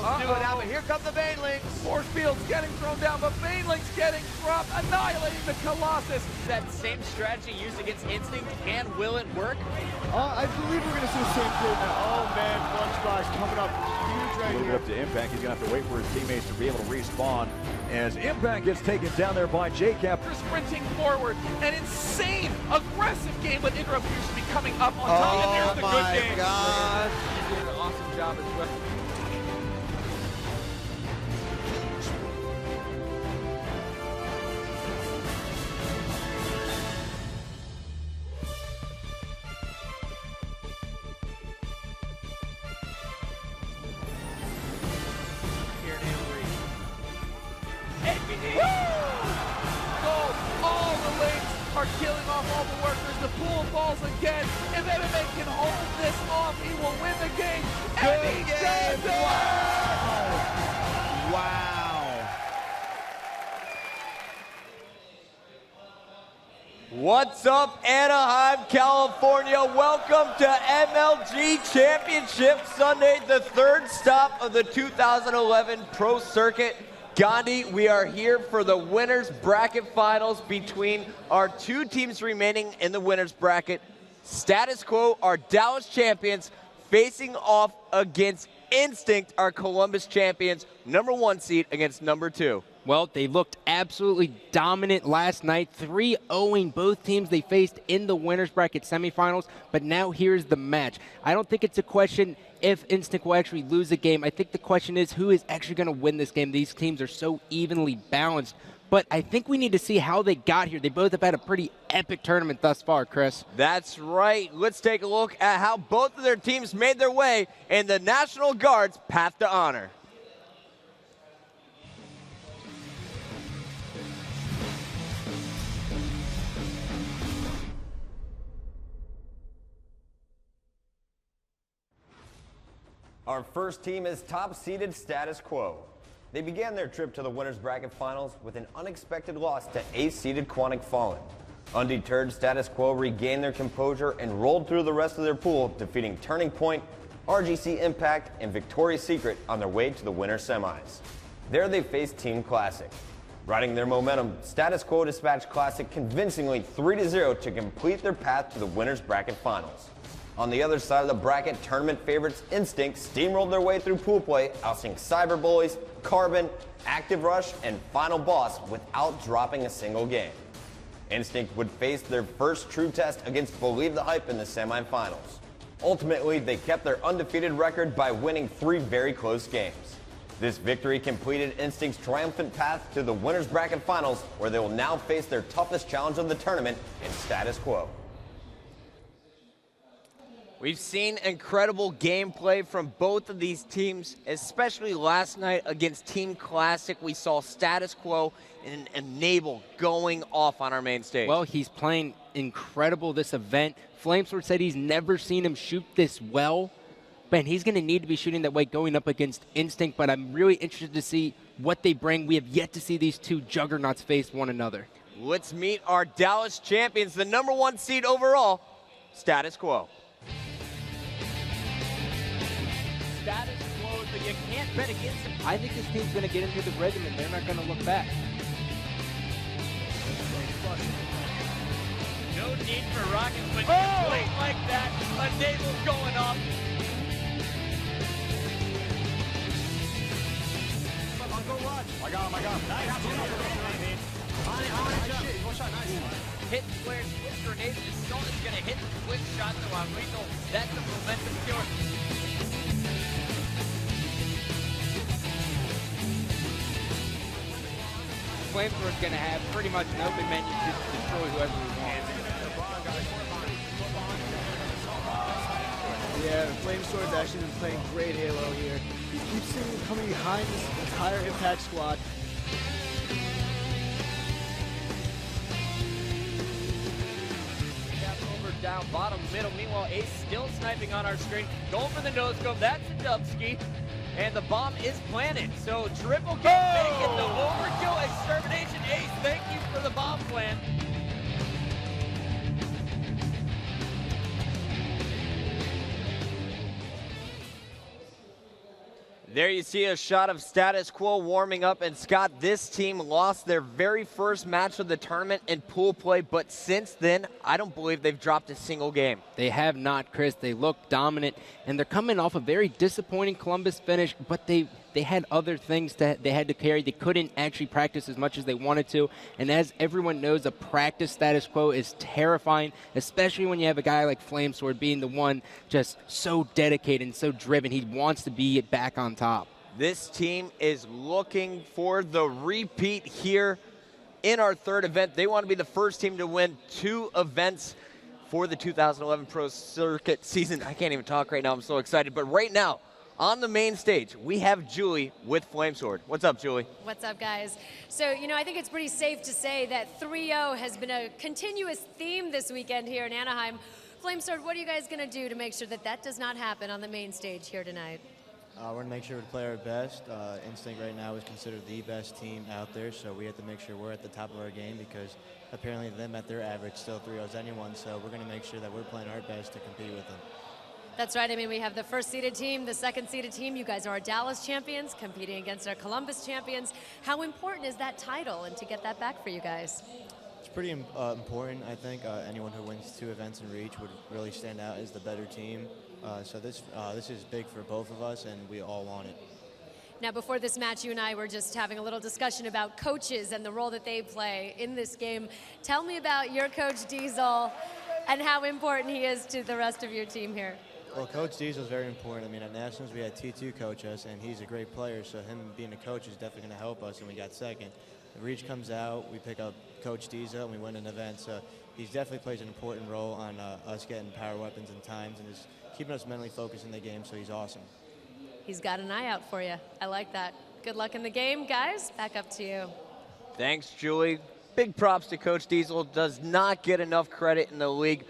Fields do it now, but here come the Banelings. Force Fields getting thrown down, but Banelings getting dropped, annihilating the Colossus. That same strategy used against Instinct, and will it work? I believe we're going to see the same thing now. Oh man, Lunchbox coming up huge right here. Up to Impact, he's going to have to wait for his teammates to be able to respawn as Impact gets taken down there by JCap. Sprinting forward, an insane, aggressive game with Indra appears to be coming up on top, and there's the good game. Oh my God. He's doing an awesome job as well. All the lanes are killing off all the workers. The pool falls again. If MMA can hold this off, he will win the game. And he does it! Wow. What's up, Anaheim, California? Welcome to MLG Championship Sunday, the third stop of the 2011 Pro Circuit. Gandhi, we are here for the winners bracket finals between our two teams remaining in the winners bracket. Status Quo, our Dallas champions, facing off against Instinct, our Columbus champions, #1 seed against #2. Well, they looked absolutely dominant last night, 3-0ing both teams they faced in the winners bracket semifinals, but now here's the match. I don't think it's a question if Instinct will actually lose the game. I think the question is who is actually going to win this game. These teams are so evenly balanced, but I think we need to see how they got here. They both have had a pretty epic tournament thus far, Chris. That's right. Let's take a look at how both of their teams made their way in the National Guard's path to honor. Our first team is top-seeded Status Quo. They began their trip to the winners bracket finals with an unexpected loss to ace-seeded Quantic Fallen. Undeterred, Status Quo regained their composure and rolled through the rest of their pool, defeating Turning Point, RGC Impact, and Victoria's Secret on their way to the winner semis. There they faced Team Classic. Riding their momentum, Status Quo dispatched Classic convincingly 3-0 to complete their path to the winners bracket finals. On the other side of the bracket, tournament favorites Instinct steamrolled their way through pool play, ousting Cyber Bullies, Carbon, Active Rush, and Final Boss without dropping a single game. Instinct would face their first true test against Believe the Hype in the semifinals. Ultimately, they kept their undefeated record by winning 3 very close games. This victory completed Instinct's triumphant path to the winners bracket finals, where they will now face their toughest challenge of the tournament in Status Quo. We've seen incredible gameplay from both of these teams, especially last night against Team Classic. We saw Status Quo and Enable going off on our main stage. Well, he's playing incredible this event. Flamesword said he's never seen him shoot this well. Man, he's going to need to be shooting that way going up against Instinct, but I'm really interested to see what they bring. We have yet to see these two juggernauts face one another. Let's meet our Dallas champions, the #1 seed overall, Status Quo. Status Quo, but you can't bet against him. I think this team's going to get into the rhythm, and they're not going to look back. No need for rockets when you're playing like that. Enable's going off. I got him. Hit square, switch grenade. The Assault is going to hit the quick shot to Enrico. That's the momentum killer. Flamesword's going to have pretty much an open menu to destroy whoever he wants. Yeah, Flamesword's actually been playing great Halo here. You keep seeing him coming behind this entire Impact squad. Over, down, bottom, middle. Meanwhile, Ace still sniping on our screen. Going for the no-scope. That's a Dubski. And the bomb is planted. So triple kill, make it the overkill extermination. Ace, thank you for the bomb plan. There you see a shot of Status Quo warming up, and Scott, this team lost their very first match of the tournament in pool play, but since then, I don't believe they've dropped a single game. They have not, Chris. They look dominant, and they're coming off a very disappointing Columbus finish, but they had other things that they had to carry. They couldn't actually practice as much as they wanted to, and as everyone knows, a practice Status Quo is terrifying, especially when you have a guy like Flamesword being the one just so dedicated and so driven. He wants to be back on top. This team is looking for the repeat here in our third event. They want to be the first team to win 2 events for the 2011 Pro Circuit season. I can't even talk right now. I'm so excited. But right now, on the main stage, we have Julie with Flamesword. What's up, Julie? What's up, guys? So, I think it's pretty safe to say that 3-0 has been a continuous theme this weekend here in Anaheim. Flamesword, what are you guys going to do to make sure that that does not happen on the main stage here tonight? We're going to make sure we play our best. Instinct right now is considered the best team out there, so we have to make sure we're at the top of our game because apparently them at their average still 3-0's anyone, so we're going to make sure that we're playing our best to compete with them. That's right. I mean, we have the first-seeded team, the second-seeded team. You guys are our Dallas champions competing against our Columbus champions. How important is that title and to get that back for you guys? It's pretty important, I think. Anyone who wins 2 events in Reach would really stand out as the better team. So this is big for both of us, and we all want it. Now, before this match, you and I were just having a little discussion about coaches and the role that they play in this game. Tell me about your coach, Diesel, and how important he is to the rest of your team here. Well, Coach Diesel is very important. I mean, at Nationals, we had T2 coach us, and he's a great player, so him being a coach is definitely going to help us, and we got second. The Reach comes out, we pick up Coach Diesel, and we win an event, so he definitely plays an important role on us getting power weapons and times, and is keeping us mentally focused in the game, so he's awesome. He's got an eye out for you. I like that. Good luck in the game, guys. Back up to you. Thanks, Julie. Big props to Coach Diesel. Does not get enough credit in the league.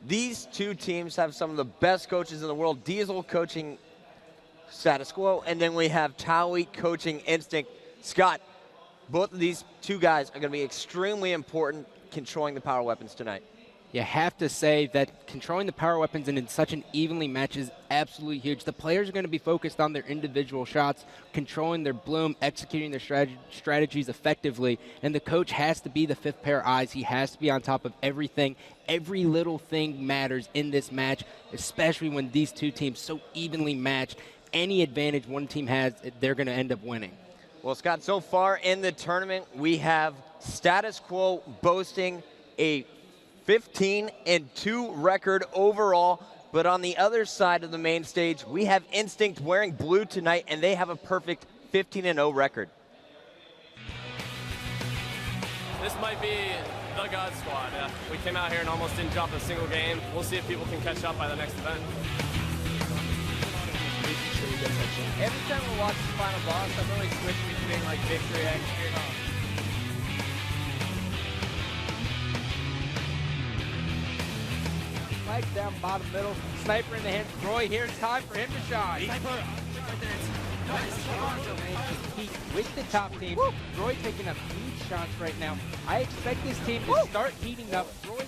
These 2 teams have some of the best coaches in the world. Diesel coaching Status Quo, and then we have Towie coaching Instinct. Scott, both of these 2 guys are going to be extremely important controlling the power weapons tonight. You have to say that controlling the power weapons and in such an evenly match is absolutely huge. The players are going to be focused on their individual shots, controlling their bloom, executing their strategies effectively, and the coach has to be the 5th pair of eyes. He has to be on top of everything. Every little thing matters in this match, especially when these 2 teams so evenly matched. Any advantage one team has, they're going to end up winning. Well, Scott, so far in the tournament, we have Status Quo boasting a 15-2 record overall, but on the other side of the main stage, we have Instinct wearing blue tonight, and they have a perfect 15-0 record. This might be the God Squad. We came out here and almost didn't drop a single game. We'll see if people can catch up by the next event. Every time we watch the final boss, I'm really switching between like Victory X and Mike down bottom middle. Sniper in the hands of Roy. Here's time for him to shine. Heat with the top team. Roy taking up huge shots right now. I expect this team to start heating up. Roy.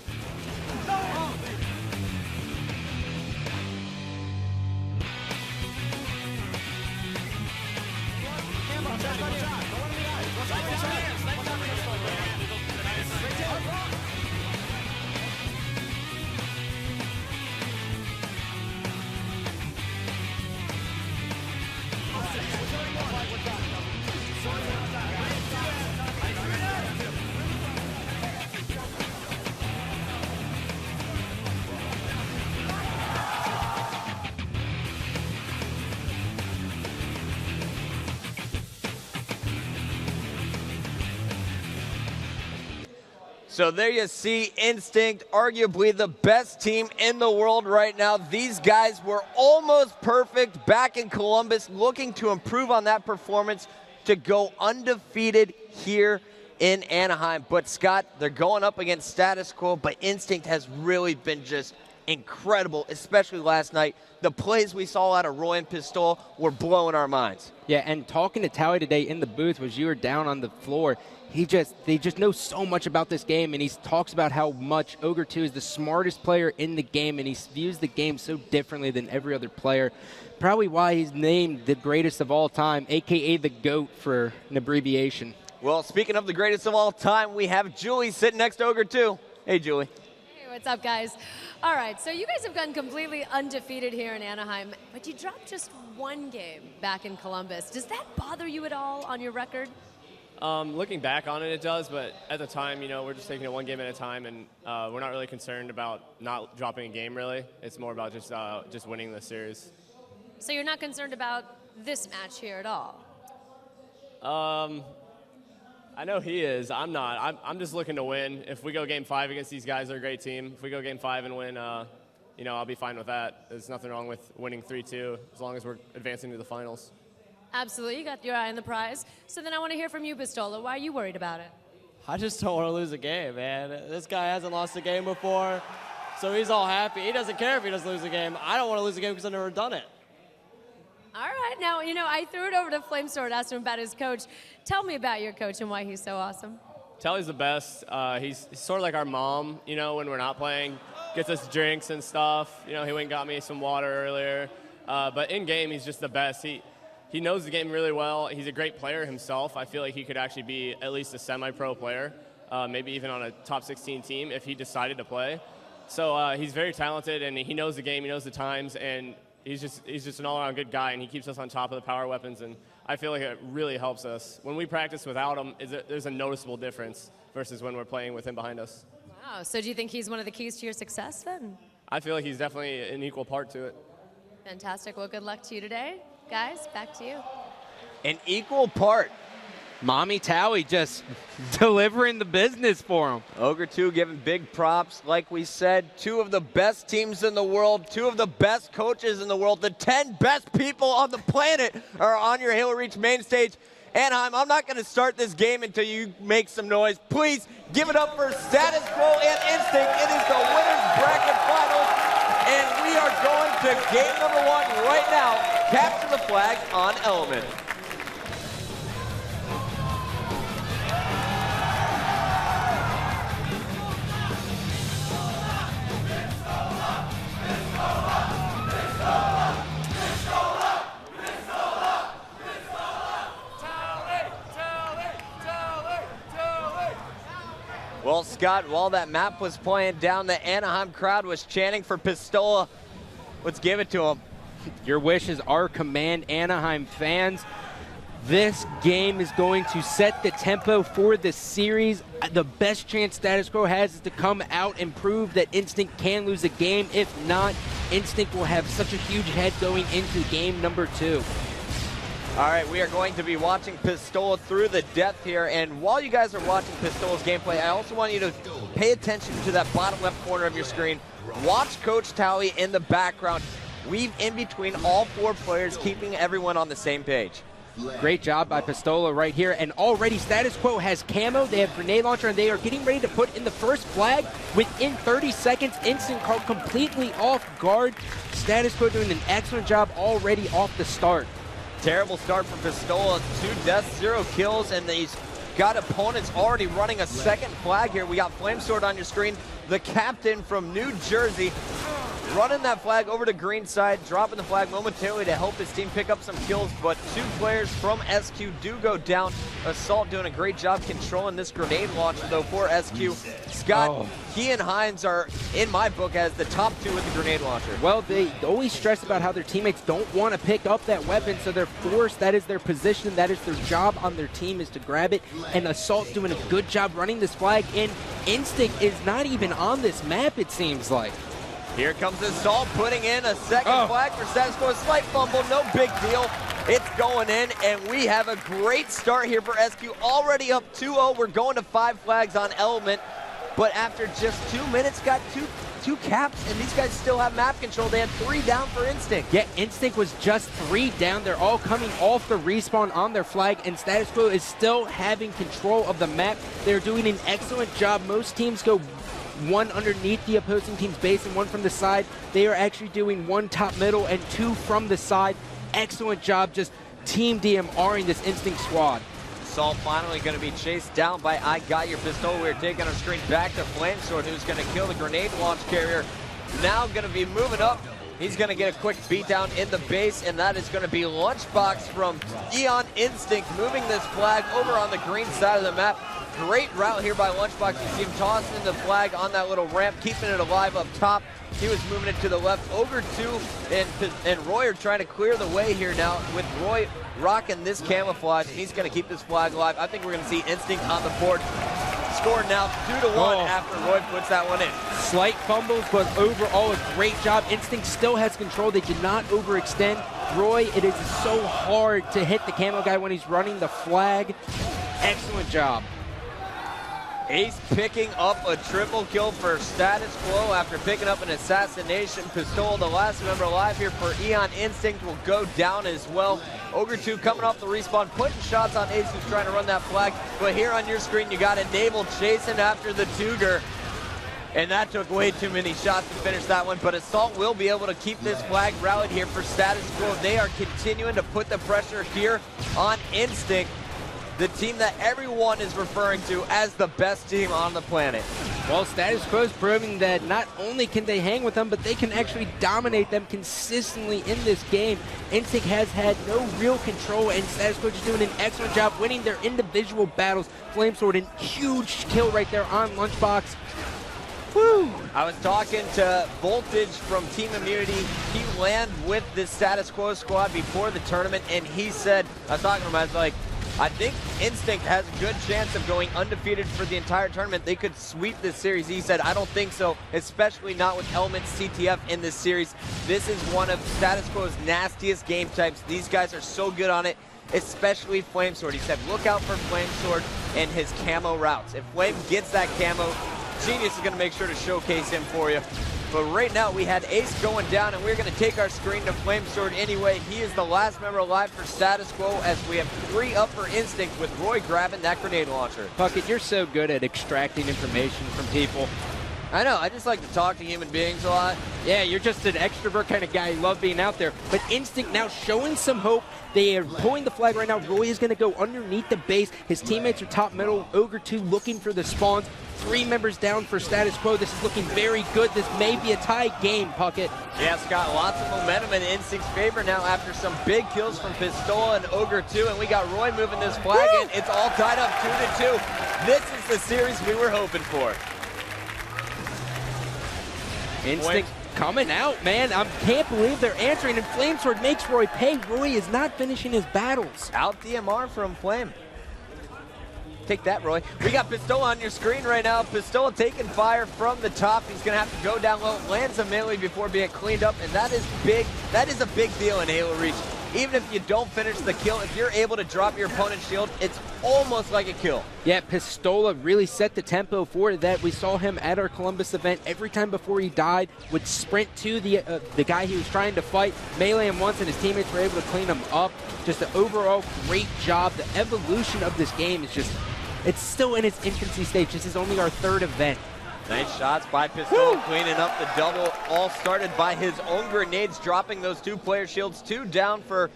So there you see Instinct, arguably the best team in the world right now. These guys were almost perfect back in Columbus, looking to improve on that performance to go undefeated here in Anaheim. But Scott, they're going up against Status Quo, but Instinct has really been just incredible, especially last night. The plays we saw out of Roy and Pistol were blowing our minds. Yeah, and talking to Towie today in the booth was you were down on the floor. they just know so much about this game, and he talks about how much Ogre 2 is the smartest player in the game, and he views the game so differently than every other player. Probably why he's named the greatest of all time, a.k.a. the GOAT for an abbreviation. Well, speaking of the greatest of all time, we have Julie sitting next to Ogre 2. Hey, Julie. Hey, what's up, guys? All right, so you guys have gone completely undefeated here in Anaheim, but you dropped just one game back in Columbus. Does that bother you at all on your record? Looking back on it, it does, but at the time, you know, we're just taking it one game at a time, and we're not really concerned about not dropping a game, really. It's more about just winning the series. So you're not concerned about this match here at all? I know he is. I'm not. I'm just looking to win. If we go Game 5 against these guys, they're a great team. If we go Game 5 and win, you know, I'll be fine with that. There's nothing wrong with winning 3-2 as long as we're advancing to the finals. Absolutely. You got your eye on the prize. So then I want to hear from you, Pistola. Why are you worried about it? I just don't want to lose a game, man. This guy hasn't lost a game before, so he's all happy. He doesn't care if he doesn't lose a game. I don't want to lose a game because I've never done it. All right. Now, you know, I threw it over to Flamesword and asked him about his coach. Tell me about your coach and why he's so awesome. Tally's the best. He's sort of like our mom, you know, when we're not playing. Gets us drinks and stuff. You know, he went and got me some water earlier. But in-game, he's just the best. He knows the game really well. He's a great player himself. I feel like he could actually be at least a semi-pro player, maybe even on a top 16 team if he decided to play. So he's very talented, and he knows the game, he knows the times, and he's just an all-around good guy, and he keeps us on top of the power weapons, and I feel like it really helps us. When we practice without him, there's a noticeable difference versus when we're playing with him behind us. Wow. So do you think he's one of the keys to your success then? I feel like he's definitely an equal part to it. Fantastic. Well, good luck to you today. Guys, back to you. An equal part. Mommy Towie just delivering the business for him. Ogre 2 giving big props. Like we said, 2 of the best teams in the world, 2 of the best coaches in the world, the 10 best people on the planet are on your Halo Reach main stage. Anaheim, I'm not going to start this game until you make some noise. Please give it up for Status Quo and Instinct. It is the winners bracket finals, and we are going to game number 1 right now. Capture the flag on Element. Well, Scott, while that map was playing down, the Anaheim crowd was chanting for Pistola. Let's give it to him. Your wish is our command, Anaheim fans. This game is going to set the tempo for the series. The best chance Status Quo has is to come out and prove that Instinct can lose a game. If not, Instinct will have such a huge head going into game number 2. All right, we are going to be watching Pistola through the depth here, and while you guys are watching Pistola's gameplay, I also want you to pay attention to that bottom left corner of your screen. Watch Coach Towie in the background, weave in between all 4 players, keeping everyone on the same page. Great job by Pistola right here, and already Status Quo has camo, they have grenade launcher, and they are getting ready to put in the first flag within 30 seconds. Instant caught completely off guard. Status Quo doing an excellent job already off the start. Terrible start for Pistola, 2 deaths, 0 kills, and he's got opponents already running a second flag here. We got Flamesword on your screen, the captain from New Jersey, running that flag over to green side, dropping the flag momentarily to help his team pick up some kills, but 2 players from SQ do go down. Assault doing a great job controlling this grenade launch, though, for SQ. Scott, he and Hines are, in my book, as the top 2 with the grenade launcher. Well, they always stress about how their teammates don't want to pick up that weapon, so they're forced. That is their position. That is their job on their team, is to grab it. And Assault's doing a good job running this flag in. Instinct is not even on this map, it seems like. Here comes Assault putting in a second flag for Status Quo. Slight fumble, no big deal. It's going in, and we have a great start here for SQ. Already up 2-0. We're going to 5 flags on Element. But after just 2 minutes, got two caps, and these guys still have map control. They had 3 down for Instinct. Yeah, Instinct was just 3 down. They're all coming off the respawn on their flag, and Status Quo is still having control of the map. They're doing an excellent job. Most teams go 1 underneath the opposing team's base and 1 from the side. They are actually doing 1 top middle and 2 from the side. Excellent job just team DMRing this Instinct squad. Assault finally going to be chased down by I Got Your Pistol. We're taking our screen back to Flamesword, who's going to kill the grenade launch carrier. Now going to be moving up. He's going to get a quick beatdown in the base, and that is going to be Lunchbox from Eon Instinct, moving this flag over on the green side of the map. Great route here by Lunchbox. You see him tossing the flag on that little ramp, keeping it alive up top. He was moving it to the left. Ogre 2 and Roy are trying to clear the way here now, with Roy rocking this camouflage. He's going to keep this flag alive. I think we're going to see Instinct on the board. Score now 2-1 after Roy puts that one in. Slight fumbles, but overall a great job. Instinct still has control. They did not overextend. Roy, it is so hard to hit the camo guy when he's running the flag. Excellent job. Ace picking up a triple kill for Status Quo after picking up an assassination pistol. The last member alive here for Eon Instinct will go down as well. Ogre 2 coming off the respawn, putting shots on Ace, who's trying to run that flag. But here on your screen, you got Enable chasing after the Tuger. And that took way too many shots to finish that one. But Assault will be able to keep this flag rallied here for Status Quo. They are continuing to put the pressure here on Instinct, the team that everyone is referring to as the best team on the planet. Well, Status Quo is proving that not only can they hang with them, but they can actually dominate them consistently in this game. Instinct has had no real control, and Status Quo just doing an excellent job winning their individual battles. Flamesword, a huge kill right there on Lunchbox. Woo! I was talking to Voltage from Team Immunity. He landed with this Status Quo squad before the tournament, and he said, I was talking to him, I was like, I think Instinct has a good chance of going undefeated for the entire tournament. They could sweep this series. He said, I don't think so, especially not with Elements CTF in this series. This is one of Status Quo's nastiest game types. These guys are so good on it, especially Flamesword. He said, look out for Flamesword and his camo routes. If Flame gets that camo, Genius is going to make sure to showcase him for you. But right now, we had Ace going down, and we're going to take our screen to Flamesword anyway. He is the last member alive for Status Quo, as we have 3 up for Instinct, with Roy grabbing that grenade launcher. Puckett, you're so good at extracting information from people. I know, I just like to talk to human beings a lot. Yeah, you're just an extrovert kind of guy. You love being out there. But Instinct now showing some hope. They are pulling the flag right now. Roy is going to go underneath the base. His teammates are top middle. Ogre 2 looking for the spawns. 3 members down for Status Quo. This is looking very good. This may be a tie game, Puckett. Yeah, it's got lots of momentum in Instinct's favor now after some big kills from Pistola and Ogre 2. And we got Roy moving this flag in. It's all tied up 2-2. This is the series we were hoping for. Instinct coming out, man. I can't believe they're answering, and Flamesword makes Roy pay. Roy is not finishing his battles. Out DMR from Flame. Take that, Roy. We got Pistola on your screen right now. Pistola taking fire from the top. He's going to have to go down low, lands a melee before being cleaned up, and that is big. That is a big deal in Halo Reach. Even if you don't finish the kill, if you're able to drop your opponent's shield, it's almost like a kill. Yeah, Pistola really set the tempo for that. We saw him at our Columbus event. Every time before he died, would sprint to the guy he was trying to fight, melee him once, and his teammates were able to clean him up. Just an overall great job. The evolution of this game is just, it's still in its infancy stage. This is only our 3rd event. Nice shots by Pistola, cleaning up the double. All started by his own grenades, dropping those 2 player shields. 2 down for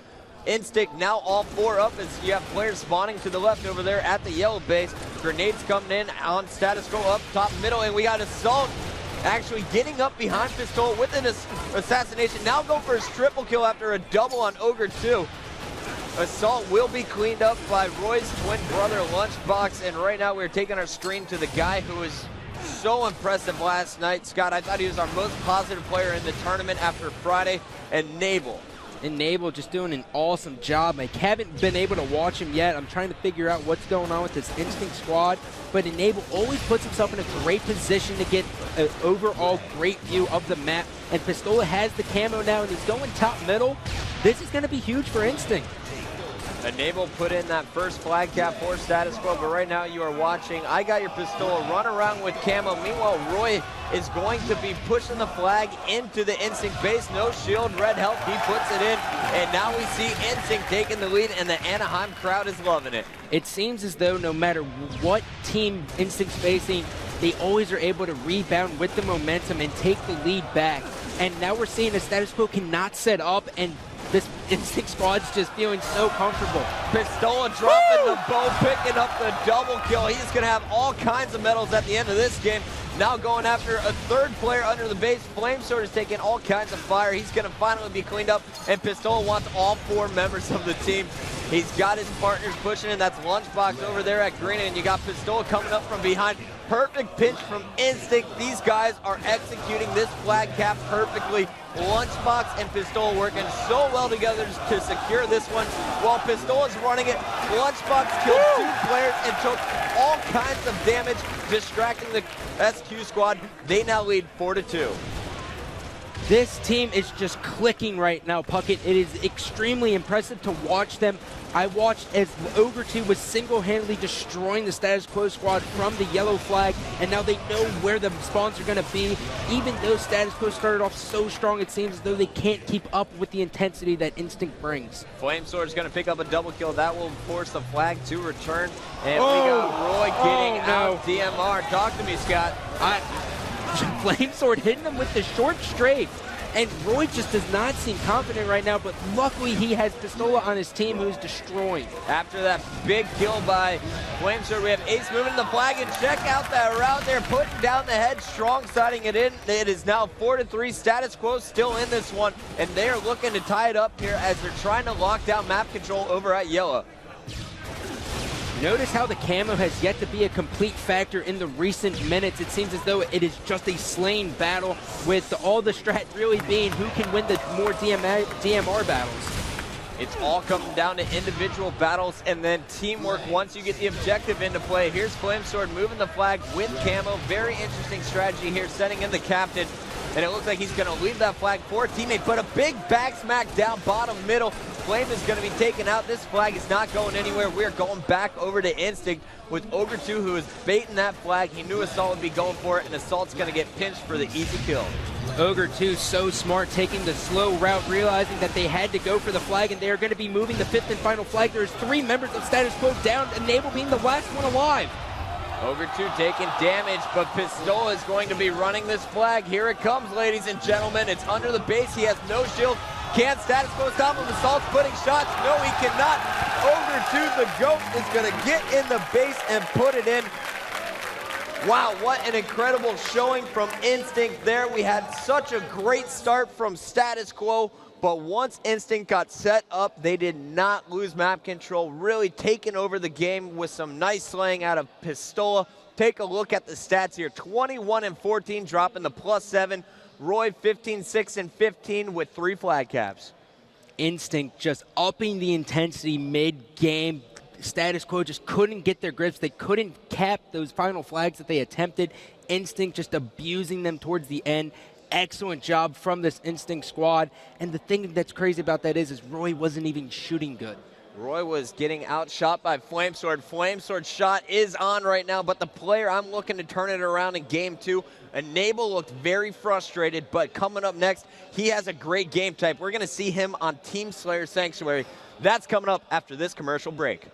Instinct. Now all 4 up as you have players spawning to the left over there at the yellow base. Grenades coming in on Status Quo up top middle, and we got Assault actually getting up behind Pistola with an assassination. Now go for his triple kill after a double on Ogre 2. Assault will be cleaned up by Roy's twin brother, Lunchbox, and right now we're taking our screen to the guy who was so impressive last night. Scott, I thought he was our most positive player in the tournament after Friday, and Nable. And Nable just doing an awesome job. I haven't been able to watch him yet. I'm trying to figure out what's going on with this Instinct squad. But Nable always puts himself in a great position to get an overall great view of the map. And Pistola has the camo now, and he's going top middle. This is going to be huge for Instinct. Enable put in that first flag cap for Status Quo, but right now you are watching I Got Your Pistola run around with camo. Meanwhile, Roy is going to be pushing the flag into the Instinct base. No shield, red health, he puts it in, and now we see Instinct taking the lead, and the Anaheim crowd is loving it. It seems as though no matter what team Instinct's facing, they always are able to rebound with the momentum and take the lead back. And now we're seeing a Status Quo cannot set up and this Instinct squad's just feeling so comfortable. Pistola dropping the bow, picking up the double kill. He's going to have all kinds of medals at the end of this game. Now going after a third player under the base. Flamesword is taking all kinds of fire. He's going to finally be cleaned up, and Pistola wants all 4 members of the team. He's got his partners pushing in. That's Lunchbox over there at green, and you got Pistola coming up from behind. Perfect pinch from Instinct. These guys are executing this flag cap perfectly. Lunchbox and Pistola working so well together to secure this one. While Pistola's running it, Lunchbox killed 2 players and took all kinds of damage, distracting the SQ squad. They now lead 4-2. This team is just clicking right now, Puckett. It is extremely impressive to watch them. I watched as Ogre 2 was single-handedly destroying the Status Quo squad from the yellow flag, and now they know where the spawns are going to be. Even though Status Quo started off so strong, it seems as though they can't keep up with the intensity that Instinct brings. Flamesword is going to pick up a double kill. That will force the flag to return. And we got Roy getting out DMR. Talk to me, Scott. Flamesword hitting him with the short strafe. And Roy just does not seem confident right now, but luckily he has Pistola on his team who's destroying. After that big kill by Flamesword, we have Ace moving the flag, and check out that route there, putting down the head, strong siding it in. It is now 4-3, Status Quo still in this one, and they are looking to tie it up here as they're trying to lock down map control over at yellow. Notice how the camo has yet to be a complete factor in the recent minutes. It seems as though it is just a slain battle, with all the strat really being who can win the more DMR battles. It's all coming down to individual battles and then teamwork once you get the objective into play. Here's Flamesword moving the flag with camo. Very interesting strategy here, setting in the captain. And it looks like he's going to leave that flag for a teammate, but a big back smack down bottom middle. Flame is going to be taken out. This flag is not going anywhere. We're going back over to Instinct with Ogre 2, who is baiting that flag. He knew Assault would be going for it, and Assault's going to get pinched for the easy kill. Ogre 2 so smart, taking the slow route, realizing that they had to go for the flag, and they are going to be moving the 5th and final flag. There's 3 members of Status Quo down, Enable being the last one alive. Ogre 2 taking damage, but Pistola is going to be running this flag. Here it comes, ladies and gentlemen. It's under the base. He has no shield. Can Status Quo stop him? Assault's putting shots. No, he cannot. Ogre 2, the GOAT, is going to get in the base and put it in. Wow, what an incredible showing from Instinct there. We had such a great start from Status Quo, but once Instinct got set up, they did not lose map control, really taking over the game with some nice slaying out of Pistola. Take a look at the stats here. 21-14, dropping the +7. Roy 15-6-15 with 3 flag caps. Instinct just upping the intensity mid-game. Status Quo just couldn't get their grips. They couldn't cap those final flags that they attempted. Instinct just abusing them towards the end. Excellent job from this Instinct squad. And the thing that's crazy about that is Roy wasn't even shooting good. Roy was getting outshot by Flamesword. Flamesword's shot is on right now, but the player I'm looking to turn it around in game 2. Enable looked very frustrated, but coming up next, he has a great game type. We're going to see him on Team Slayer Sanctuary. That's coming up after this commercial break.